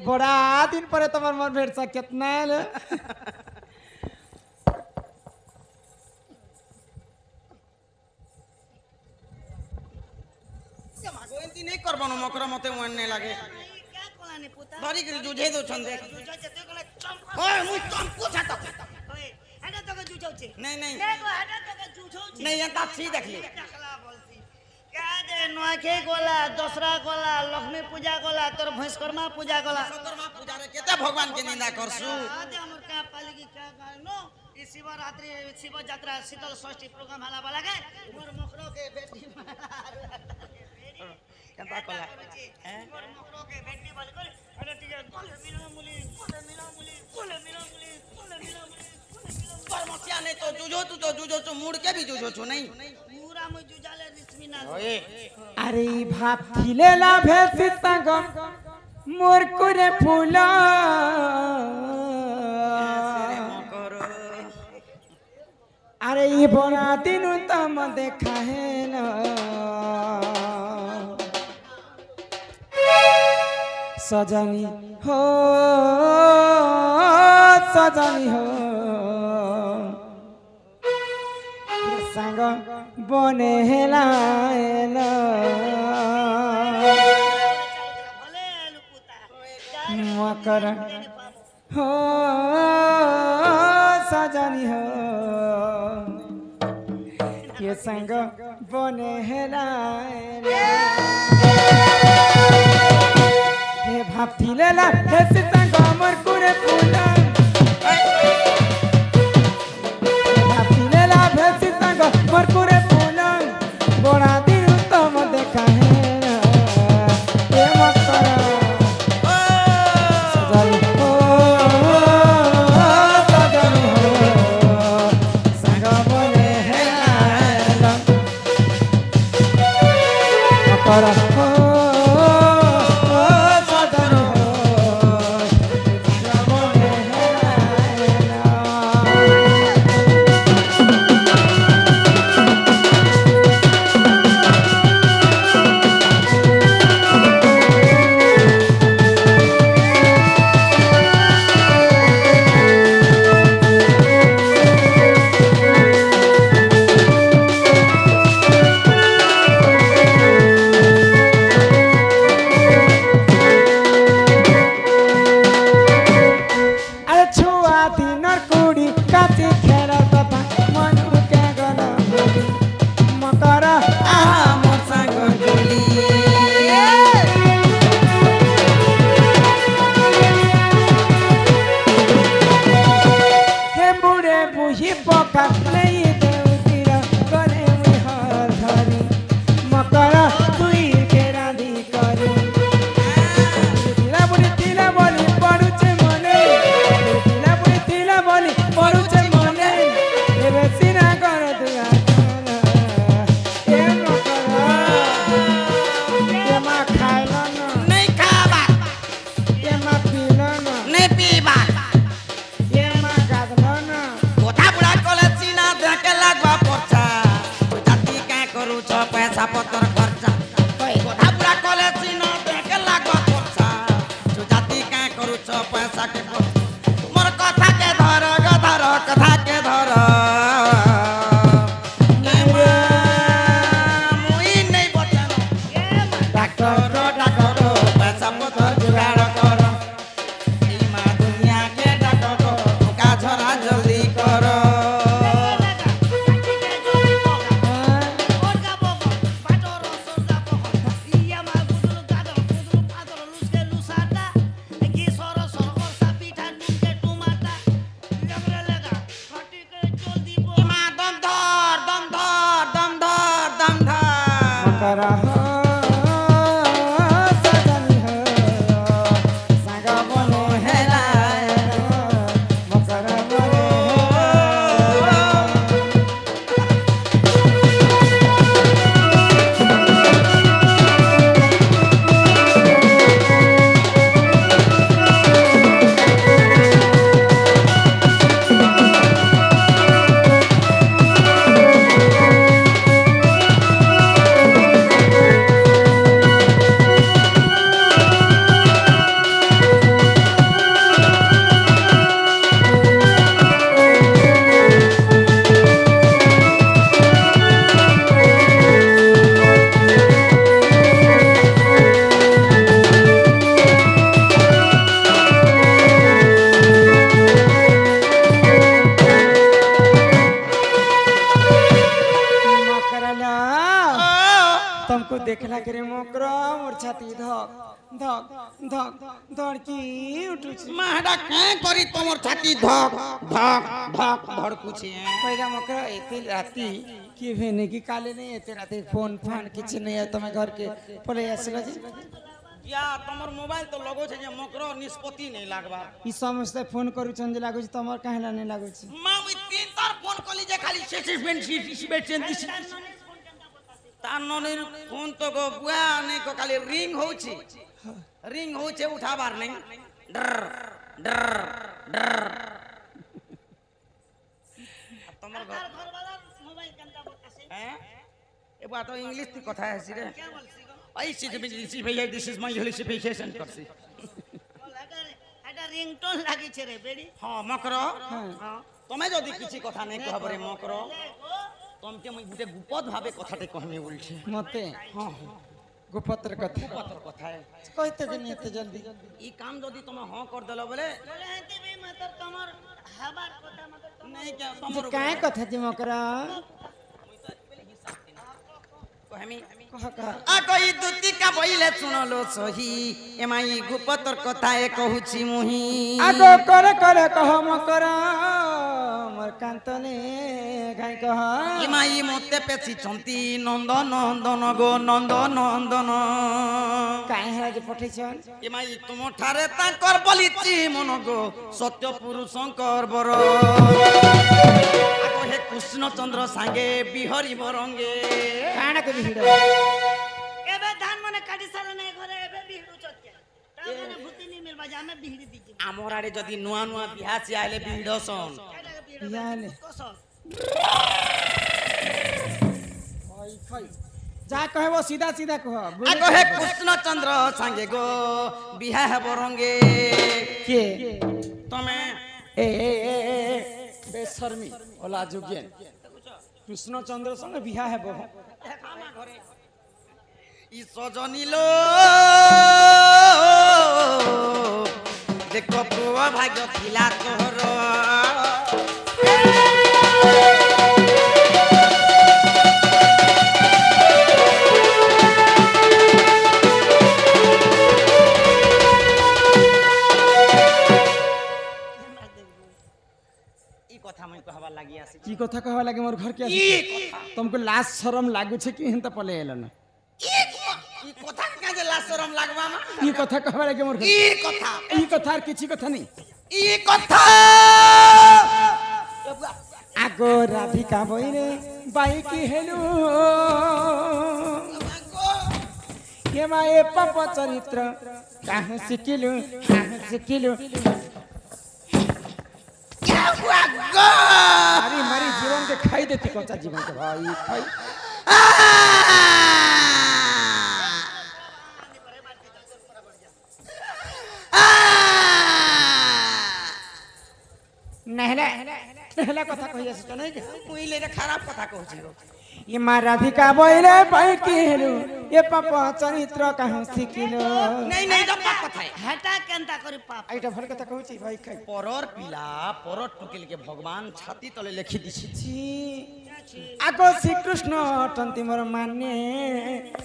बड़ा दिन पर तुम्हार मन भेट सा कितना है नहीं करबनो मकर मते मन नहीं लागे बड़ी कर जुझे दो छन देख ओए मु चंपू छातो ओए हेडा तो जुझौचे नहीं नहीं देखो हेडा तो जुझौचे नहीं ये ताछी देखली क्या दे नोखे गोला दसरा गोला लक्ष्मी पूजा गोला तोर भैंसकर्मा पूजा गोला भैंसकर्मा पूजा रे केते भगवान के निंदा करसु आदे हमर का पाली की क्या गानो ई शिवरात्रि शिव यात्रा शीतल षष्ठी प्रोग्राम हला वाला के मोर मकरो के बेटी केता कला मोर मकरो के बेटी वाली कर अरे टिके गोले मिलो मुली गोले मिलो मुली गोले मिलो मुली गोले मिलो मुली पर मसिया नहीं तो जुझो तू मुड़ के भी जुझो छु नहीं पूरा मु जुजाले रिश्मी ना ओए अरे भाप खिलेला भेसी संग मोर कुरे फूला अरे ये बड़ा दिन तम देखा है ना सजनी हो संग बने हेला मकर हो सजनी हो ये संग बने हेला हे भाप्ती लेला हे संग अमर कुरे फूला भाप्ती लेला भेसी संग अमर कुरे फूला बड़ा दिन तम देखा है ये मकर पैसा पत्तर खर्चा कोठा पूरा कॉलेज न देके लागो खर्चा जो जाति का करू छ पैसा के मोर कथा के धर गधर कथा के धर मुई नहीं बचन डॉक्टर पैसा पत्तर जुगाड़ कर ई मा दुनिया के डॉक्टर का झरा जल्दी कर देखला करे मकर मोर छाती धक धक धक धड़की उठुची माडा कां करी तमर छाती धक धक धक धड़कुछे पहिला मकर एते राती कि भेने कि काले नहीं एते राती फोन फान किछ नहीं है तमे घर के पले आसला जी या तमर मोबाइल तो लगो छे जे मकरो निष्पत्ति नहीं लागबा ई समस्त फोन करू चंद लागो छी तमर काहेला नहीं लागो छी मां वी तीन तार फोन कली जे खाली से तानने फोन तो गो बुआ नहीं को खाली रिंग होछे उठाबार नहीं डर डर डर तमर घर वाला मोबाइल केंता बतासे हैं ए बात तो इंग्लिश की कथा है सिरे आई सी भैया दिस इज माय होलिसिफिकेशन करसी এটা রিংটোন লাগিছে রে বেডি हां मकरो हां तमे जदी किछि कथा नहीं कहबरे मकरो तमके मुई गुटे गुपत भाबे कथाटे कहमे बोलछे मते हां गोपत्र कथा गुपतर कथा है कहते कि नहीं एते जल्दी ई काम जदी तमे हां कर देलो बोले বলে হেতে বি মাতর তোমার হাবার কথা মাতর नहीं क्या जे तमर काहे कथा जी मकरा कहमी कह कह आ कोई दुती का बोइले सुनलो सही एमाई गुपतर कथा ए कहूची मुही आगो करे कह मकरा मोर कांतने गाय कह एमाई मोते पेछि छंती नंद नंदन गो नंद नंदन काहे है जे पठैछन एमाई तुम ठारे ताकर बलिची मन गो सत्य पुरुषंकर बर आगो हे कृष्ण चंद्र सांगे बिहरी बरंगे काना के ভিড় এবে ধান মনে কাটি সারে নাই ঘরে এবে বিহড়ু চটকে তা মানে ভূতি নি মিলবা যে আমি বিহড়ি দিছি आमर आड़े जदी नुआ नुआ बिहा से आइले बिहडसन এটা বিহড়ু याले কস ओइ खै जा कहबो सीधा सीधा कह आगो हे कृष्ण चंद्र सांगे गो बिहा हे बरंगे के तमे ए बेशर्मी ओला जोगियन कृष्ण चंद्र संग बिहा हेबो इ सजनिलो देखो पुआ भाग्य थिला तोहर ई कथा मैं कहबा लागि आसी की कथा कहवा लागे मोर घर के ई कथा तुमको लाज शरम लागु छे कि हिंता पले एलन ई कथा का जे लाशरम लागबा मा ई कथा कहवा लागे मोर घर ई कथा और किछि कथा नहीं ई कथा आगो राधिका बइरे बाई की हेलु के माए पाप चरित्र काहे सिकिलु क्या हुआ गो अरे मारी जीवन के खाई देती कच्चा जीवन के भाई खाई नहला कथा कहि आछ त नै के मुइले रे खराब कथा कहू छी ये मां राधिका बइरे बाई की हेलु ये पाप चरित्र काहे सिकिलु नहीं जब कथा है হাটা কেনতা করি পাপ आइटा भल कथा कहू छी भाई खाई परर पिला परर टुकिल के भगवान छाती तले लिखि दिछि छी आगो श्री कृष्ण टंती मोर माने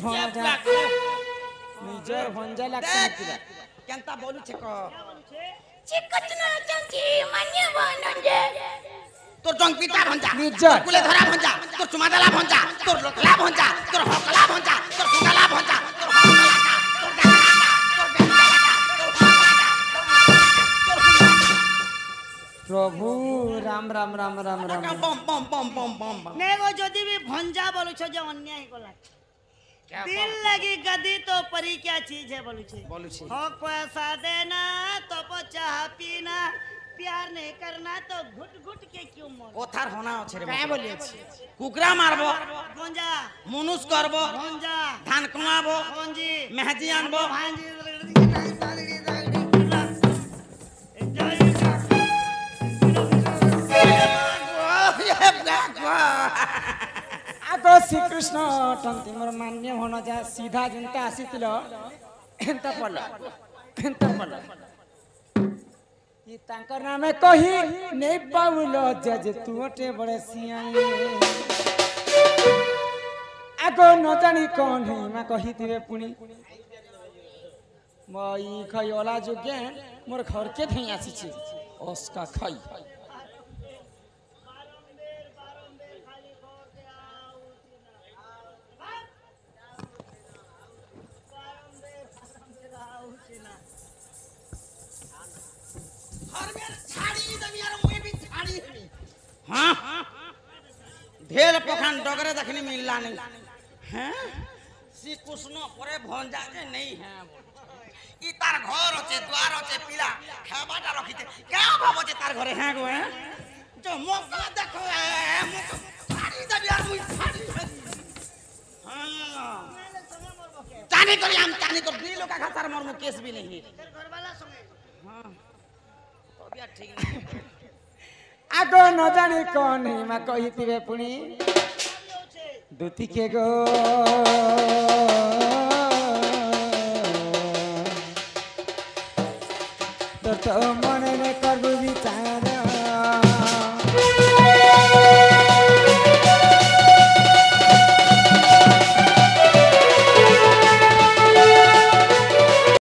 भजा निजर भंजा लागते किरा केनता बोलू छे क চিকটনা চঞ্চি মানিয়া বনঞ্জে তোর জং পিতা ভঞ্জা নিজ্জর। কুলে ধরা ভঞ্জা তোর চুমাদালা ভঞ্জা তোর লোকলা ভঞ্জা তোর হকলা ভঞ্জা তোর সুগালা ভঞ্জা তোর হকলা তোর ডালা তোর বেঙ্গলা তোর प्रभु राम राम राम राम राम बम बम बम बम बम बम নেগো যদি বি ভঞ্জা বলুছ যে অন্যায় কলা दिल लगी गदी तो परी क्या चीज है बोलू छे बोलू छे हो पैसा देना तो चाह पीना प्यार नहीं करना तो घुट घुट के क्यों मर कोथार होना আছে রে काय बोले कुकरा मारबो गंजा मनुष करबो गंजा धान कमाबो गंजी मेहदी आनबो आगो श्री कृष्ण टंती मोर मान्य होना जा सीधा जनता आसीतिलो एंता पल ये तांकर नामे कही नहीं पाउलो जज तुटे बड़े सियाई आग न जानी कौन है मैं कहिथिबे पुणी मई खई ओला जो ज्ञान मोर घर के धई आसीछि उसका खई हाँ ढेर पखान डगरे देखने मिलला नहीं हैं श्री कृष्ण परे भंजा जे नहीं है ई तार घर আছে द्वार আছে পিলা খাবাটা রখিতে কেউ ভাবো যে তার ঘরে হ্যাঁ গো হ্যাঁ जो मौका देखो मुख फाड़ी दबी আর মুই ফাड़ी हां जाने करी हम जाने कर दी लोग का तार मोर केस भी नहीं घर वाला संगे हां तबियत ठीक नहीं आग न जानी कौन है मैं कहिथिबे पुणी दुती के गो तो मन ने करबू विचार